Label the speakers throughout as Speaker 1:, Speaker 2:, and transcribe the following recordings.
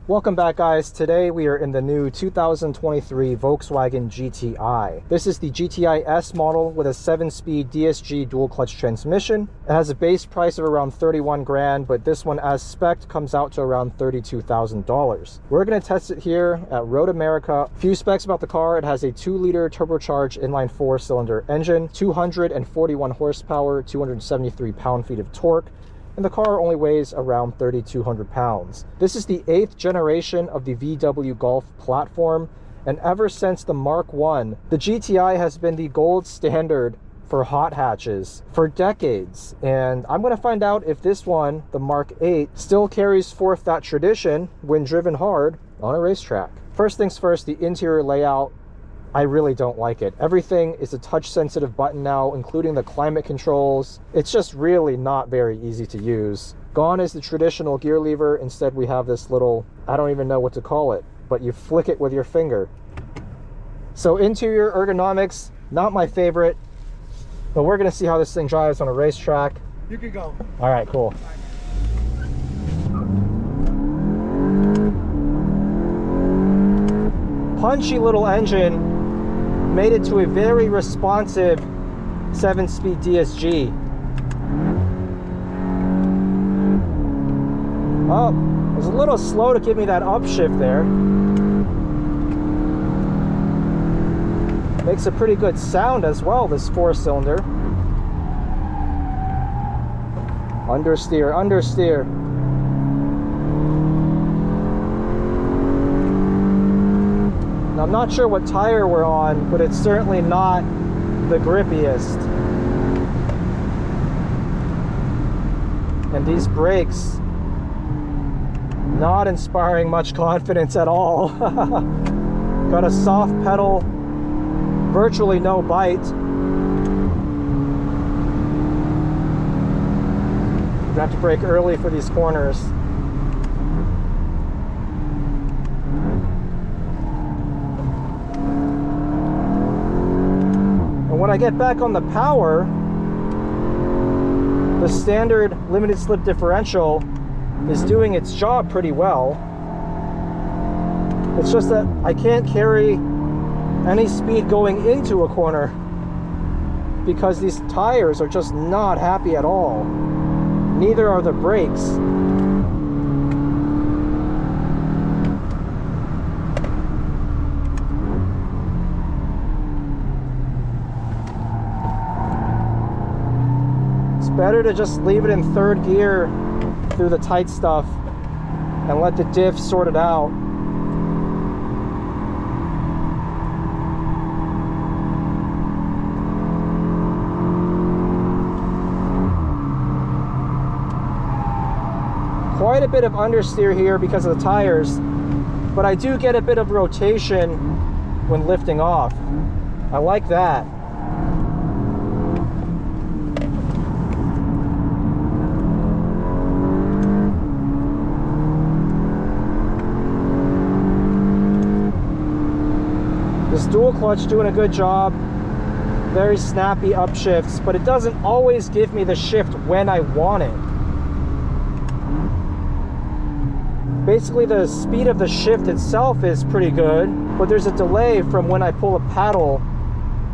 Speaker 1: Welcome back, guys. Today we are in the new 2023 Volkswagen GTI. This is the GTI S model with a 7-speed DSG dual clutch transmission. It has a base price of around 31 grand, but this one as spec'd comes out to around $32,000. We're going to test it here at Road America. A few specs about the car: it has a 2-liter turbocharged inline 4-cylinder engine, 241 horsepower, 273 pound-feet of torque, and the car only weighs around 3,200 pounds. This is the 8th generation of the VW Golf platform, and ever since the Mark I, the GTI has been the gold standard for hot hatches for decades. And I'm going to find out if this one, the Mark 8, still carries forth that tradition when driven hard on a racetrack. First things first, the interior layout. I really don't like it. Everything is a touch-sensitive button now, including the climate controls. It's just really not very easy to use. Gone is the traditional gear lever. Instead, we have this little, I don't even know what to call it, but you flick it with your finger. So interior ergonomics, not my favorite, but we're gonna see how this thing drives on a racetrack.
Speaker 2: You can go.
Speaker 1: All right, cool. Punchy little engine, made it to a very responsive 7-speed DSG. Oh, it was a little slow to give me that upshift there. Makes a pretty good sound as well, this 4-cylinder. Understeer, understeer. Now, I'm not sure what tire we're on, but it's certainly not the grippiest. And these brakes, not inspiring much confidence at all. Got a soft pedal, virtually no bite. Gonna have to brake early for these corners. When I get back on the power, the standard limited slip differential is doing its job pretty well. It's just that I can't carry any speed going into a corner because these tires are just not happy at all. Neither are the brakes. Better to just leave it in 3rd gear through the tight stuff and let the diff sort it out. Quite a bit of understeer here because of the tires, but I do get a bit of rotation when lifting off. I like that. This dual clutch doing a good job. Very snappy upshifts, but it doesn't always give me the shift when I want it. Basically, the speed of the shift itself is pretty good, but there's a delay from when I pull a paddle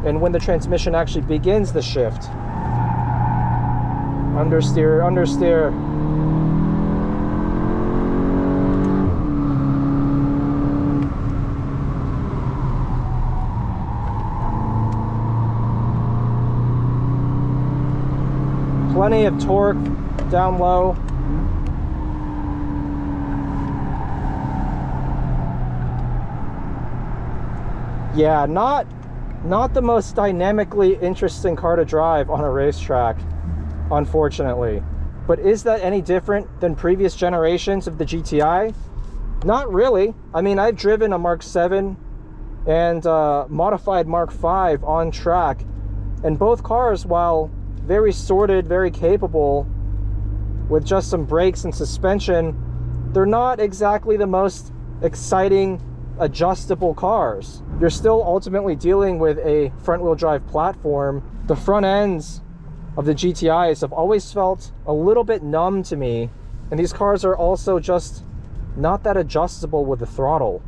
Speaker 1: and when the transmission actually begins the shift. Understeer, understeer. Plenty of torque down low. Yeah, not the most dynamically interesting car to drive on a racetrack, unfortunately. But is that any different than previous generations of the GTI? Not really. I mean, I've driven a Mark 7 and modified Mark 5 on track, and both cars, while very sorted, very capable, with just some brakes and suspension, they're not exactly the most exciting adjustable cars. You're still ultimately dealing with a front-wheel drive platform. The front ends of the GTIs have always felt a little bit numb to me, and these cars are also just not that adjustable with the throttle,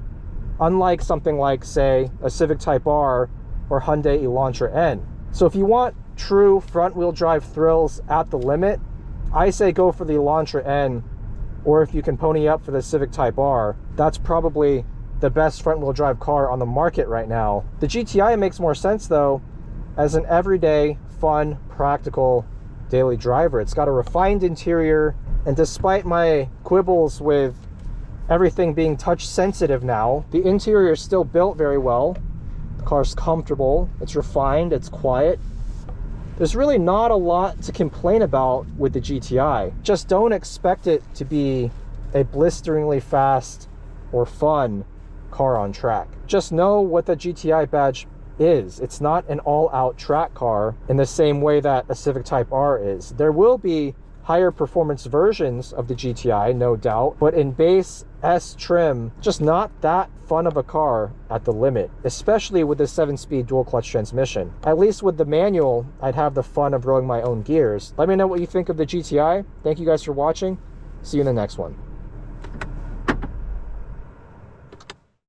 Speaker 1: unlike something like, say, a Civic Type R or Hyundai Elantra N. So if you want true front-wheel drive thrills at the limit, I say go for the Elantra N, or if you can pony up for the Civic Type R, that's probably the best front-wheel drive car on the market right now. The GTI makes more sense though as an everyday, fun, practical daily driver. It's got a refined interior, and despite my quibbles with everything being touch sensitive now, the interior is still built very well. The car's comfortable, it's refined, it's quiet. There's really not a lot to complain about with the GTI. Just don't expect it to be a blisteringly fast or fun car on track. Just know what the GTI badge is. It's not an all-out track car in the same way that a Civic Type R is. There will be higher performance versions of the GTI, no doubt, but in base S trim, just not that fun of a car at the limit, especially with the 7-speed dual clutch transmission. At least with the manual, I'd have the fun of rolling my own gears. Let me know what you think of the GTI. Thank you guys for watching. See you in the next one.